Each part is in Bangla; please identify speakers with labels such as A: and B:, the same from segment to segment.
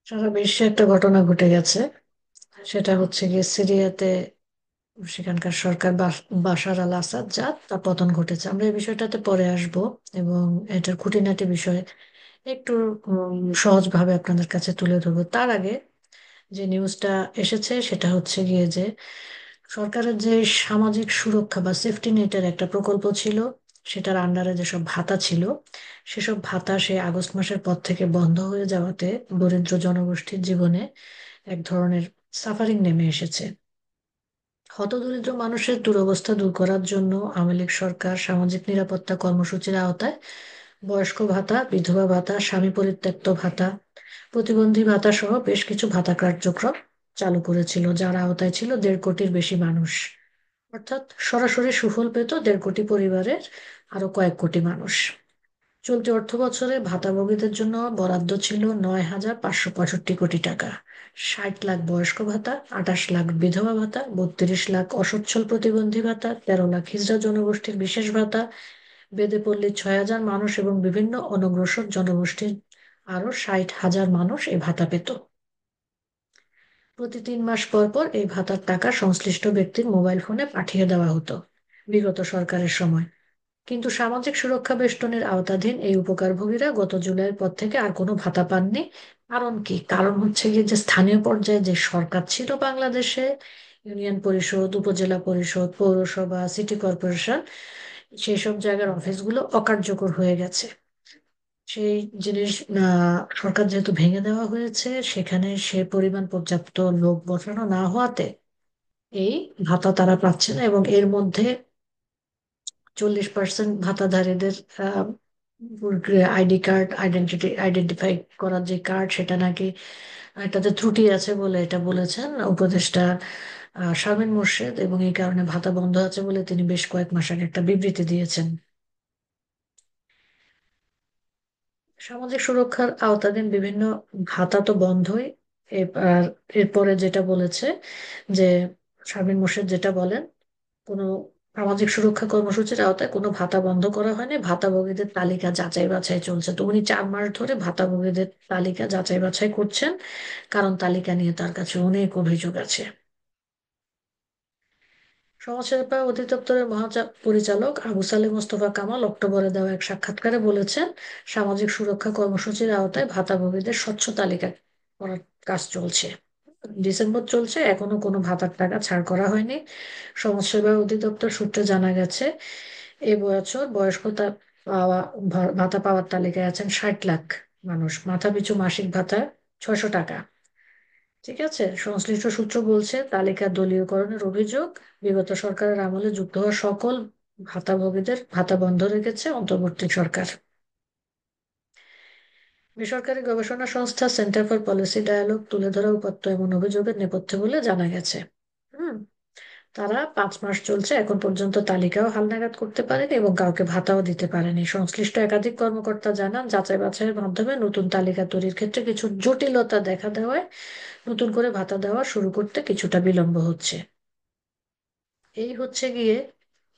A: সারা বিশ্বে একটা ঘটনা ঘটে গেছে। সেটা হচ্ছে গিয়ে সিরিয়াতে সেখানকার সরকার বাশার আল আসাদ তার পতন ঘটেছে। আমরা এই বিষয়টাতে পরে আসব এবং এটার খুঁটিনাটি বিষয় একটু সহজভাবে আপনাদের কাছে তুলে ধরবো। তার আগে যে নিউজটা এসেছে সেটা হচ্ছে গিয়ে যে সরকারের যে সামাজিক সুরক্ষা বা সেফটি নেটের একটা প্রকল্প ছিল, সেটার আন্ডারে যেসব ভাতা ছিল সেসব ভাতা সে আগস্ট মাসের পর থেকে বন্ধ হয়ে যাওয়াতে দরিদ্র জনগোষ্ঠীর জীবনে এক ধরনের সাফারিং নেমে এসেছে। হতদরিদ্র মানুষের দুরবস্থা দূর করার জন্য আওয়ামী লীগ সরকার সামাজিক নিরাপত্তা কর্মসূচির আওতায় বয়স্ক ভাতা, বিধবা ভাতা, স্বামী পরিত্যক্ত ভাতা, প্রতিবন্ধী ভাতা সহ বেশ কিছু ভাতা কার্যক্রম চালু করেছিল, যার আওতায় ছিল 1.5 কোটির বেশি মানুষ। অর্থাৎ সরাসরি সুফল পেত 1.5 কোটি পরিবারের আরো কয়েক কোটি মানুষ। চলতি অর্থ বছরে ভাতাভোগীদের জন্য বরাদ্দ ছিল 9,565 কোটি টাকা। 60 লাখ বয়স্ক ভাতা, 28 লাখ বিধবা ভাতা, 32 লাখ অসচ্ছল প্রতিবন্ধী ভাতা, 13 লাখ হিজড়া জনগোষ্ঠীর বিশেষ ভাতা, বেদে পল্লী 6,000 মানুষ এবং বিভিন্ন অনগ্রসর জনগোষ্ঠীর আরো 60,000 মানুষ এই ভাতা পেত। প্রতি 3 মাস পর পর এই ভাতার টাকা সংশ্লিষ্ট ব্যক্তির মোবাইল ফোনে পাঠিয়ে দেওয়া হতো বিগত সরকারের সময়। কিন্তু সামাজিক সুরক্ষা বেষ্টনীর আওতাধীন এই উপকারভোগীরা গত জুলাইয়ের পর থেকে আর কোনো ভাতা পাননি। কারণ কি? কারণ হচ্ছে গিয়ে যে স্থানীয় পর্যায়ে যে সরকার ছিল বাংলাদেশে, ইউনিয়ন পরিষদ, উপজেলা পরিষদ, পৌরসভা, সিটি কর্পোরেশন, সেই সব জায়গার অফিসগুলো অকার্যকর হয়ে গেছে। সেই জিনিস সরকার যেহেতু ভেঙে দেওয়া হয়েছে, সেখানে সে পরিমাণ পর্যাপ্ত লোক বসানো না হওয়াতে এই ভাতা তারা পাচ্ছে না। এবং এর মধ্যে 40% ভাতাধারীদের আইডি কার্ড, আইডেন্টিফাই করার যে কার্ড, সেটা নাকি এটাতে ত্রুটি আছে বলে এটা বলেছেন উপদেষ্টা শামীম মোর্শেদ, এবং এই কারণে ভাতা বন্ধ আছে বলে তিনি বেশ কয়েক মাস আগে একটা বিবৃতি দিয়েছেন। সামাজিক সুরক্ষার আওতাধীন বিভিন্ন ভাতা তো বন্ধই। এবার এরপরে যেটা বলেছে যে শামীম মোর্শেদ যেটা বলেন, কোনো সামাজিক সুরক্ষা কর্মসূচির আওতায় কোনো ভাতা বন্ধ করা হয়নি, ভাতাভোগীদের তালিকা যাচাই বাছাই চলছে। তো উনি 4 মাস ধরে ভাতাভোগীদের তালিকা যাচাই বাছাই করছেন, কারণ তালিকা নিয়ে তার কাছে অনেক অভিযোগ আছে। সমাজসেবা অধিদপ্তরের পরিচালক আবু সালেহ মোস্তফা কামাল অক্টোবরে দেওয়া এক সাক্ষাৎকারে বলেছেন, সামাজিক সুরক্ষা কর্মসূচির আওতায় ভাতাভোগীদের স্বচ্ছ তালিকা করার কাজ চলছে। ডিসেম্বর চলছে, এখনো কোনো ভাতার টাকা ছাড় করা হয়নি। সমাজসেবা অধিদপ্তর সূত্রে জানা গেছে, এই বছর বয়স্কতা পাওয়া ভাতা পাওয়ার তালিকায় আছেন 60 লাখ মানুষ। মাথাপিছু মাসিক ভাতা 600 টাকা। ঠিক আছে, সংশ্লিষ্ট সূত্র বলছে তালিকা দলীয়করণের অভিযোগ। বিগত সরকারের আমলে যুক্ত হওয়া সকল ভাতাভোগীদের ভাতা বন্ধ রেখেছে অন্তর্বর্তী সরকার। বেসরকারি গবেষণা সংস্থা সেন্টার ফর পলিসি ডায়ালগ তুলে ধরা উপাত্ত এমন অভিযোগের নেপথ্যে বলে জানা গেছে। হুম তারা 5 মাস চলছে, এখন পর্যন্ত তালিকাও হালনাগাদ করতে পারেনি এবং কাউকে ভাতাও দিতে পারেনি। সংশ্লিষ্ট একাধিক কর্মকর্তা জানান, যাচাই বাছাইয়ের মাধ্যমে নতুন তালিকা তৈরির ক্ষেত্রে কিছু জটিলতা দেখা দেওয়ায় নতুন করে ভাতা দেওয়া শুরু করতে কিছুটা বিলম্ব হচ্ছে। এই হচ্ছে গিয়ে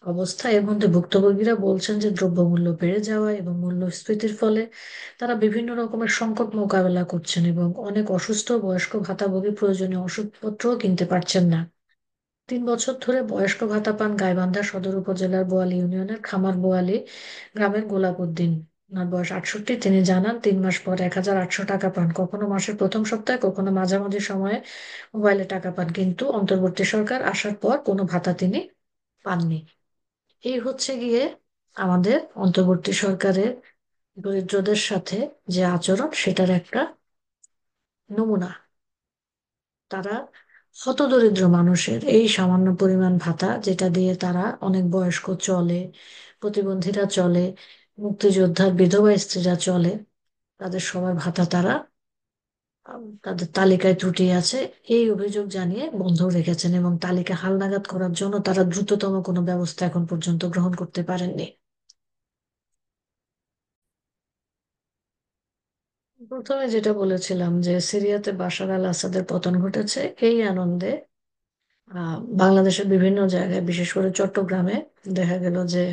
A: অবস্থা। এর মধ্যে ভুক্তভোগীরা বলছেন যে দ্রব্যমূল্য বেড়ে যাওয়া এবং মূল্যস্ফীতির ফলে তারা বিভিন্ন রকমের সংকট মোকাবেলা করছেন এবং অনেক অসুস্থ বয়স্ক ভাতাভোগী প্রয়োজনীয় ওষুধপত্রও কিনতে পারছেন না। 3 বছর ধরে বয়স্ক ভাতা পান গাইবান্ধা সদর উপজেলার বোয়ালি ইউনিয়নের খামার বোয়ালি গ্রামের গোলাপ উদ্দিন। ওনার বয়স 68। তিনি জানান, 3 মাস পর 1,800 টাকা পান, কখনো মাসের প্রথম সপ্তাহে, কখনো মাঝামাঝি সময়ে মোবাইলে টাকা পান, কিন্তু অন্তর্বর্তী সরকার আসার পর কোনো ভাতা তিনি পাননি। এই হচ্ছে গিয়ে আমাদের অন্তর্বর্তী সরকারের দরিদ্রদের সাথে যে আচরণ, সেটার একটা নমুনা। তারা হতদরিদ্র মানুষের এই সামান্য পরিমাণ ভাতা, যেটা দিয়ে তারা অনেক বয়স্ক চলে, প্রতিবন্ধীরা চলে, মুক্তিযোদ্ধার বিধবা স্ত্রীরা চলে, তাদের সবার ভাতা তারা তাদের তালিকায় ত্রুটি আছে এই অভিযোগ জানিয়ে বন্ধ রেখেছেন, এবং তালিকা হালনাগাদ করার জন্য তারা দ্রুততম কোনো ব্যবস্থা এখন পর্যন্ত গ্রহণ করতে পারেননি। প্রথমে যেটা বলেছিলাম যে সিরিয়াতে বাশার আল আসাদের পতন ঘটেছে, এই আনন্দে বাংলাদেশের বিভিন্ন জায়গায়, বিশেষ করে চট্টগ্রামে দেখা গেল যে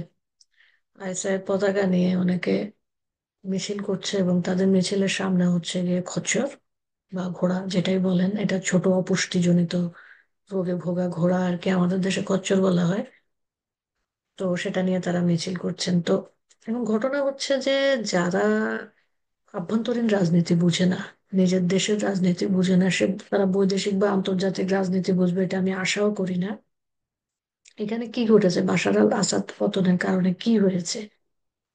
A: আইএসআই পতাকা নিয়ে অনেকে মিছিল করছে এবং তাদের মিছিলের সামনে হচ্ছে গিয়ে খচ্চর। বা ঘোড়া যেটাই বলেন, এটা ছোট অপুষ্টিজনিত রোগে ভোগা ঘোড়া আর কি, আমাদের দেশে কচ্ছর বলা হয়। তো সেটা নিয়ে তারা মিছিল করছেন। তো এবং ঘটনা হচ্ছে যে যারা আভ্যন্তরীণ রাজনীতি বুঝে না, নিজের দেশের রাজনীতি বুঝে না, তারা বৈদেশিক বা আন্তর্জাতিক রাজনীতি বুঝবে এটা আমি আশাও করি না। এখানে কি ঘটেছে, বাশার আল আসাদ পতনের কারণে কি হয়েছে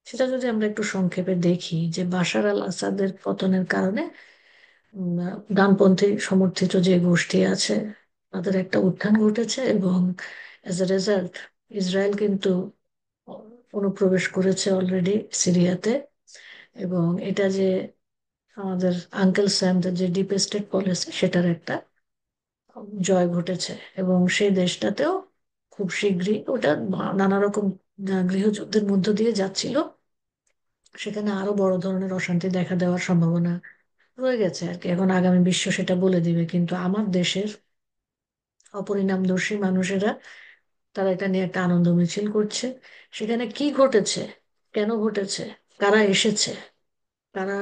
A: সেটা যদি আমরা একটু সংক্ষেপে দেখি, যে বাশার আল আসাদের পতনের কারণে ডানপন্থী সমর্থিত যে গোষ্ঠী আছে তাদের একটা উত্থান ঘটেছে, এবং অ্যাজ এ রেজাল্ট ইসরায়েল কিন্তু অনুপ্রবেশ করেছে অলরেডি সিরিয়াতে। এবং এটা যে আমাদের আঙ্কেল স্যামদের যে ডিপ স্টেট পলিসি, সেটার একটা জয় ঘটেছে। এবং সেই দেশটাতেও খুব শীঘ্রই ওটা নানা রকম গৃহযুদ্ধের মধ্য দিয়ে যাচ্ছিল, সেখানে আরো বড় ধরনের অশান্তি দেখা দেওয়ার সম্ভাবনা রয়ে গেছে আর কি। এখন আগামী বিশ্ব সেটা বলে দিবে, কিন্তু আমার দেশের অপরিণামদর্শী মানুষেরা তারা এটা নিয়ে একটা আনন্দ মিছিল করছে। সেখানে কি ঘটেছে, কেন ঘটেছে, কারা এসেছে, কারা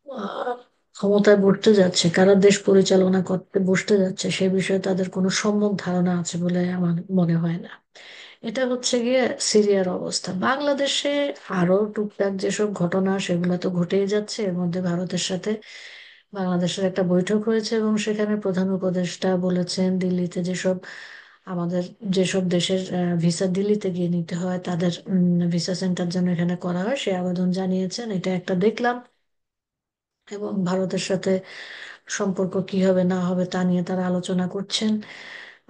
A: আহ, ক্ষমতায় বসতে যাচ্ছে, কারা দেশ পরিচালনা করতে বসতে যাচ্ছে, সে বিষয়ে তাদের কোনো সম্যক ধারণা আছে বলে আমার মনে হয় না। এটা হচ্ছে গিয়ে সিরিয়ার অবস্থা। বাংলাদেশে আরো টুকটাক যেসব ঘটনা সেগুলো তো ঘটেই যাচ্ছে। এর মধ্যে ভারতের সাথে বাংলাদেশের একটা বৈঠক হয়েছে, এবং সেখানে প্রধান উপদেষ্টা বলেছেন দিল্লিতে আমাদের যেসব দেশের ভিসা দিল্লিতে গিয়ে নিতে হয় তাদের ভিসা সেন্টার যেন এখানে করা হয় সে আবেদন জানিয়েছেন। এটা একটা দেখলাম। এবং ভারতের সাথে সম্পর্ক কি হবে না হবে তা নিয়ে তারা আলোচনা করছেন।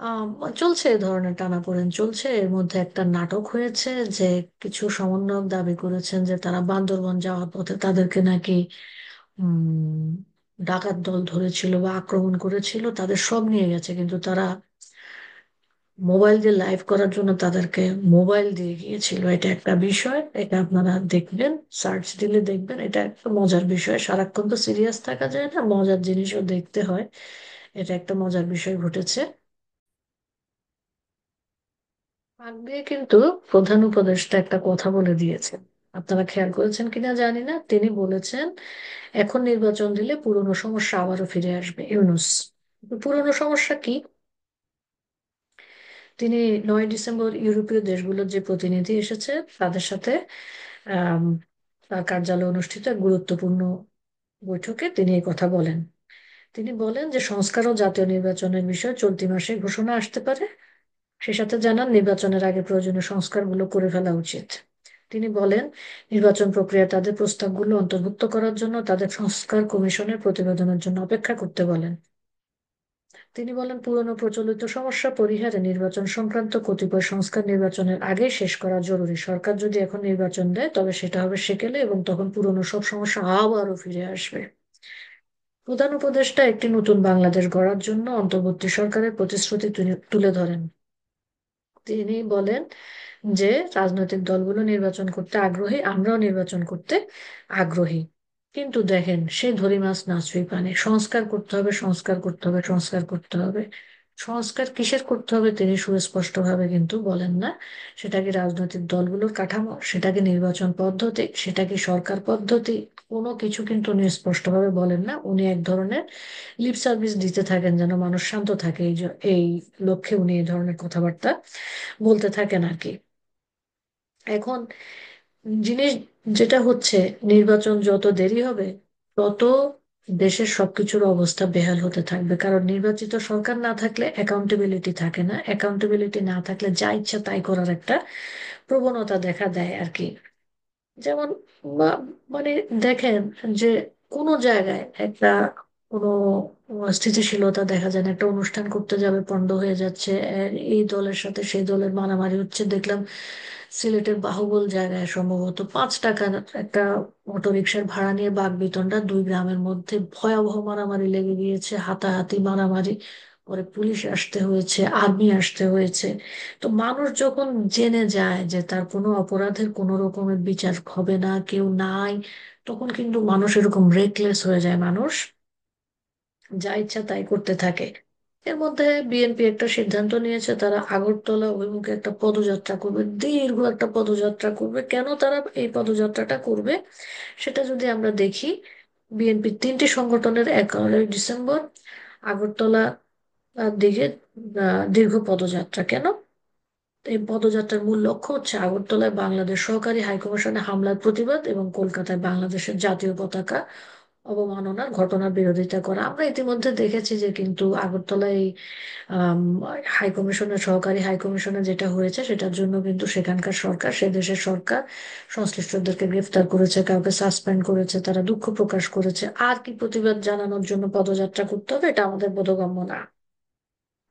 A: আম, চলছে এ ধরনের টানাপোড়েন চলছে। এর মধ্যে একটা নাটক হয়েছে যে কিছু সমন্বয়ক দাবি করেছেন যে তারা বান্দরবন যাওয়ার পথে তাদেরকে নাকি উম ডাকাত দল ধরেছিল বা আক্রমণ করেছিল, তাদের সব নিয়ে গেছে, কিন্তু তারা মোবাইল দিয়ে লাইভ করার জন্য তাদেরকে মোবাইল দিয়ে গিয়েছিল। এটা একটা বিষয়, এটা আপনারা দেখবেন, সার্চ দিলে দেখবেন। এটা একটা মজার বিষয়, সারাক্ষণ তো সিরিয়াস থাকা যায় না, মজার জিনিসও দেখতে হয়। এটা একটা মজার বিষয় ঘটেছে। আগ দিয়ে কিন্তু প্রধান উপদেষ্টা একটা কথা বলে দিয়েছেন, আপনারা খেয়াল করেছেন কিনা জানি না। তিনি বলেছেন এখন নির্বাচন দিলে পুরনো সমস্যা আবারও ফিরে আসবে। ইউনূস, পুরনো সমস্যা কি? তিনি 9 ডিসেম্বর ইউরোপীয় দেশগুলোর যে প্রতিনিধি এসেছে তাদের সাথে আম, তার কার্যালয়ে অনুষ্ঠিত এক গুরুত্বপূর্ণ বৈঠকে তিনি এই কথা বলেন। তিনি বলেন যে সংস্কার ও জাতীয় নির্বাচনের বিষয়ে চলতি মাসে ঘোষণা আসতে পারে। সে সাথে জানান নির্বাচনের আগে প্রয়োজনীয় সংস্কারগুলো করে ফেলা উচিত। তিনি বলেন নির্বাচন প্রক্রিয়া তাদের প্রস্তাবগুলো অন্তর্ভুক্ত করার জন্য তাদের সংস্কার কমিশনের প্রতিবেদনের জন্য অপেক্ষা করতে বলেন। তিনি বলেন পুরনো প্রচলিত সমস্যা পরিহারে নির্বাচন সংক্রান্ত কতিপয় সংস্কার নির্বাচনের আগেই শেষ করা জরুরি। সরকার যদি এখন নির্বাচন দেয় তবে সেটা হবে সেকেলে, এবং তখন পুরনো সব সমস্যা আবারও ফিরে আসবে। প্রধান উপদেষ্টা একটি নতুন বাংলাদেশ গড়ার জন্য অন্তর্বর্তী সরকারের প্রতিশ্রুতি তুলে ধরেন। তিনি বলেন যে রাজনৈতিক দলগুলো নির্বাচন করতে আগ্রহী, আমরাও নির্বাচন করতে আগ্রহী। কিন্তু দেখেন সেই ধরি মাছ না ছুঁই পানে, সংস্কার করতে হবে, সংস্কার করতে হবে, সংস্কার করতে হবে। সংস্কার কিসের করতে হবে তিনি সুস্পষ্টভাবে কিন্তু বলেন না। সেটা কি রাজনৈতিক দলগুলোর কাঠামো, সেটা কি নির্বাচন পদ্ধতি, সেটা কি সরকার পদ্ধতি, কোনো কিছু কিন্তু উনি স্পষ্টভাবে বলেন না। উনি এক ধরনের লিপ সার্ভিস দিতে থাকেন যেন মানুষ শান্ত থাকে, এই লক্ষ্যে উনি এই ধরনের কথাবার্তা বলতে থাকেন আর কি। এখন জিনিস যেটা হচ্ছে, নির্বাচন যত দেরি হবে তত দেশের সবকিছুর অবস্থা বেহাল হতে থাকবে। কারণ নির্বাচিত সরকার না থাকলে অ্যাকাউন্টেবিলিটি থাকে না, অ্যাকাউন্টেবিলিটি না থাকলে যা ইচ্ছা তাই করার একটা প্রবণতা দেখা দেয় আর কি। যেমন মানে দেখেন যে কোনো জায়গায় একটা কোনো স্থিতিশীলতা দেখা যায় না, একটা অনুষ্ঠান করতে যাবে পণ্ড হয়ে যাচ্ছে, এই দলের সাথে সেই দলের মারামারি হচ্ছে। দেখলাম সিলেটের বাহুবল জায়গায় সম্ভবত 5 টাকা একটা অটোরিকশার ভাড়া নিয়ে বাকবিতণ্ডা, দুই গ্রামের মধ্যে ভয়াবহ মারামারি লেগে গিয়েছে, হাতাহাতি মারামারি। পরে পুলিশ আসতে হয়েছে, আর্মি আসতে হয়েছে। তো মানুষ যখন জেনে যায় যে তার কোনো অপরাধের কোনো রকমের বিচার হবে না, কেউ নাই, তখন কিন্তু মানুষ এরকম রেকলেস হয়ে যায়, মানুষ যা ইচ্ছা তাই করতে থাকে। এর মধ্যে বিএনপি একটা সিদ্ধান্ত নিয়েছে, তারা আগরতলা অভিমুখে একটা পদযাত্রা করবে, দীর্ঘ একটা পদযাত্রা করবে। কেন তারা এই পদযাত্রাটা করবে সেটা যদি আমরা দেখি, বিএনপির তিনটি সংগঠনের 11 ডিসেম্বর আগরতলা দিকে দীর্ঘ পদযাত্রা। কেন? এই পদযাত্রার মূল লক্ষ্য হচ্ছে আগরতলায় বাংলাদেশ সহকারী হাইকমিশনে হামলার প্রতিবাদ এবং কলকাতায় বাংলাদেশের জাতীয় পতাকা অবমাননার ঘটনার বিরোধিতা করা। আমরা ইতিমধ্যে দেখেছি যে কিন্তু আগরতলায় আম, হাই কমিশনের সহকারী হাই কমিশনে যেটা হয়েছে সেটার জন্য কিন্তু সেখানকার সরকার, সে দেশের সরকার সংশ্লিষ্টদেরকে গ্রেফতার করেছে, কাউকে সাসপেন্ড করেছে, তারা দুঃখ প্রকাশ করেছে। আর কি প্রতিবাদ জানানোর জন্য পদযাত্রা করতে হবে? এটা আমাদের বোধগম্য না,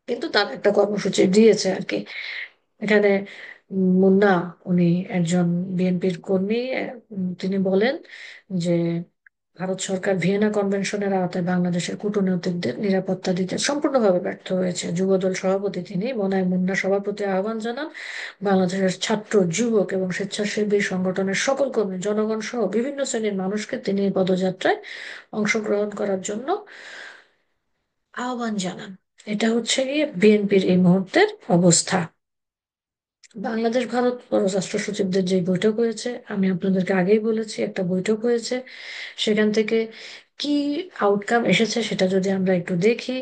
A: কিন্তু তার একটা কর্মসূচি দিয়েছে আর কি। এখানে মুন্না, উনি একজন বিএনপির কর্মী। তিনি বলেন যে ভারত সরকার ভিয়েনা কনভেনশনের আওতায় বাংলাদেশের কূটনৈতিকদের নিরাপত্তা দিতে সম্পূর্ণভাবে ব্যর্থ হয়েছে। যুবদল সভাপতি তিনি মনায় মুন্না সবার প্রতি আহ্বান জানান বাংলাদেশের ছাত্র, যুবক এবং স্বেচ্ছাসেবী সংগঠনের সকল কর্মী, জনগণ সহ বিভিন্ন শ্রেণীর মানুষকে তিনি এই পদযাত্রায় অংশগ্রহণ করার জন্য আহ্বান জানান। এটা হচ্ছে গিয়ে বিএনপির এই মুহূর্তের অবস্থা। বাংলাদেশ ভারত পররাষ্ট্র সচিবদের যে বৈঠক হয়েছে, আমি আপনাদেরকে আগেই বলেছি একটা বৈঠক হয়েছে। সেখান থেকে কি আউটকাম এসেছে সেটা যদি আমরা একটু দেখি,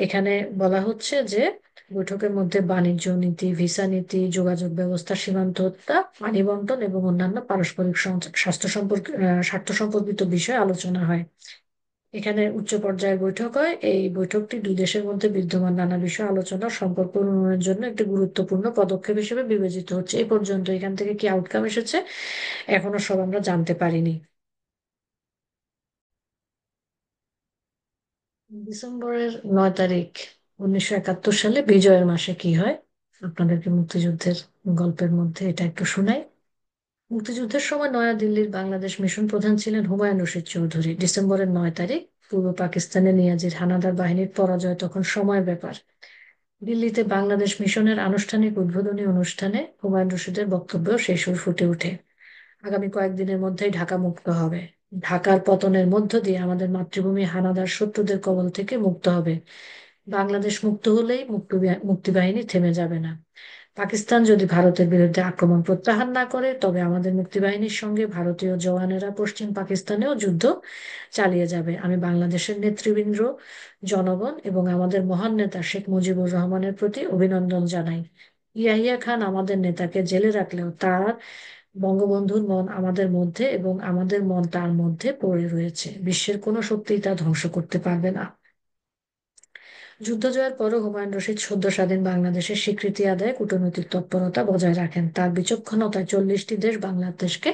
A: এখানে বলা হচ্ছে যে বৈঠকের মধ্যে বাণিজ্য নীতি, ভিসা নীতি, যোগাযোগ ব্যবস্থা, সীমান্ত হত্যা, পানি বন্টন এবং অন্যান্য পারস্পরিক স্বাস্থ্য সম্পর্ক স্বার্থ সম্পর্কিত বিষয়ে আলোচনা হয়। এখানে উচ্চ পর্যায়ের বৈঠক হয়। এই বৈঠকটি দুই দেশের মধ্যে বিদ্যমান নানা বিষয় আলোচনা, সম্পর্ক উন্নয়নের জন্য একটি গুরুত্বপূর্ণ পদক্ষেপ হিসেবে বিবেচিত হচ্ছে। এই পর্যন্ত এখান থেকে কি আউটকাম এসেছে এখনো সব আমরা জানতে পারিনি। ডিসেম্বরের 9 তারিখ 1971 সালে বিজয়ের মাসে কি হয় আপনাদেরকে মুক্তিযুদ্ধের গল্পের মধ্যে এটা একটু শোনাই। মুক্তিযুদ্ধের সময় নয়াদিল্লির বাংলাদেশ মিশন প্রধান ছিলেন হুমায়ুন রশিদ চৌধুরী। ডিসেম্বরের 9 তারিখ পূর্ব পাকিস্তানে নিয়াজির হানাদার বাহিনীর পরাজয় তখন সময় ব্যাপার। দিল্লিতে বাংলাদেশ মিশনের আনুষ্ঠানিক উদ্বোধনী অনুষ্ঠানে হুমায়ুন রশিদের বক্তব্যেও সেই সুর ফুটে ওঠে। আগামী কয়েকদিনের মধ্যেই ঢাকা মুক্ত হবে। ঢাকার পতনের মধ্য দিয়ে আমাদের মাতৃভূমি হানাদার শত্রুদের কবল থেকে মুক্ত হবে। বাংলাদেশ মুক্ত হলেই মুক্তিবাহিনী থেমে যাবে না। পাকিস্তান যদি ভারতের বিরুদ্ধে আক্রমণ প্রত্যাহার না করে তবে আমাদের মুক্তিবাহিনীর সঙ্গে ভারতীয় জওয়ানেরা পশ্চিম পাকিস্তানেও যুদ্ধ চালিয়ে যাবে। আমি বাংলাদেশের নেতৃবৃন্দ, জনগণ এবং আমাদের মহান নেতা শেখ মুজিবুর রহমানের প্রতি অভিনন্দন জানাই। ইয়াহিয়া খান আমাদের নেতাকে জেলে রাখলেও তার বঙ্গবন্ধুর মন আমাদের মধ্যে এবং আমাদের মন তার মধ্যে পড়ে রয়েছে। বিশ্বের কোনো শক্তিই তা ধ্বংস করতে পারবে না। যুদ্ধ জয়ের পরও হুমায়ুন রশিদ সদ্য স্বাধীন বাংলাদেশের স্বীকৃতি আদায়ে কূটনৈতিক তৎপরতা বজায় রাখেন। তার বিচক্ষণতায় 40টি দেশ বাংলাদেশকে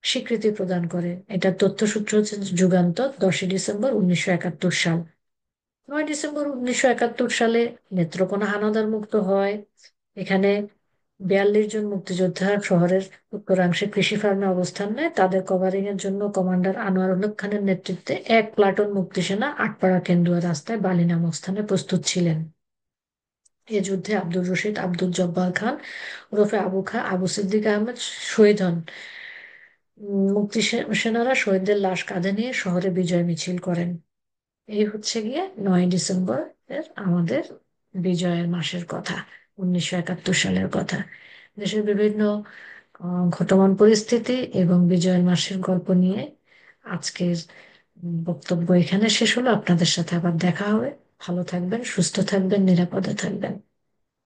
A: স্বীকৃতি প্রদান করে। এটার তথ্যসূত্র হচ্ছে যুগান্তর, 10 ডিসেম্বর 1971 সাল। 9 ডিসেম্বর 1971 সালে নেত্রকোনা হানাদার মুক্ত হয়। এখানে 42 জন মুক্তিযোদ্ধা শহরের উত্তরাংশে কৃষি ফার্মে অবস্থান নেয়। তাদের কভারিং এর জন্য কমান্ডার আনোয়ার উল্লখ খানের নেতৃত্বে এক প্লাটুন মুক্তিসেনা আটপাড়া কেন্দুয়া রাস্তায় বালি নামক স্থানে প্রস্তুত ছিলেন। এ যুদ্ধে আব্দুর রশিদ আব্দুল জব্বার খান ওরফে আবু সিদ্দিক আহমেদ শহীদ হন। মুক্তি সেনারা শহীদদের লাশ কাঁধে নিয়ে শহরে বিজয় মিছিল করেন। এই হচ্ছে গিয়ে 9 ডিসেম্বর এর আমাদের বিজয়ের মাসের কথা, 1971 সালের কথা। দেশের বিভিন্ন ঘটমান পরিস্থিতি এবং বিজয়ের মাসের গল্প নিয়ে আজকের বক্তব্য এখানে শেষ হলো। আপনাদের সাথে আবার দেখা হবে। ভালো থাকবেন, সুস্থ থাকবেন, নিরাপদে থাকবেন।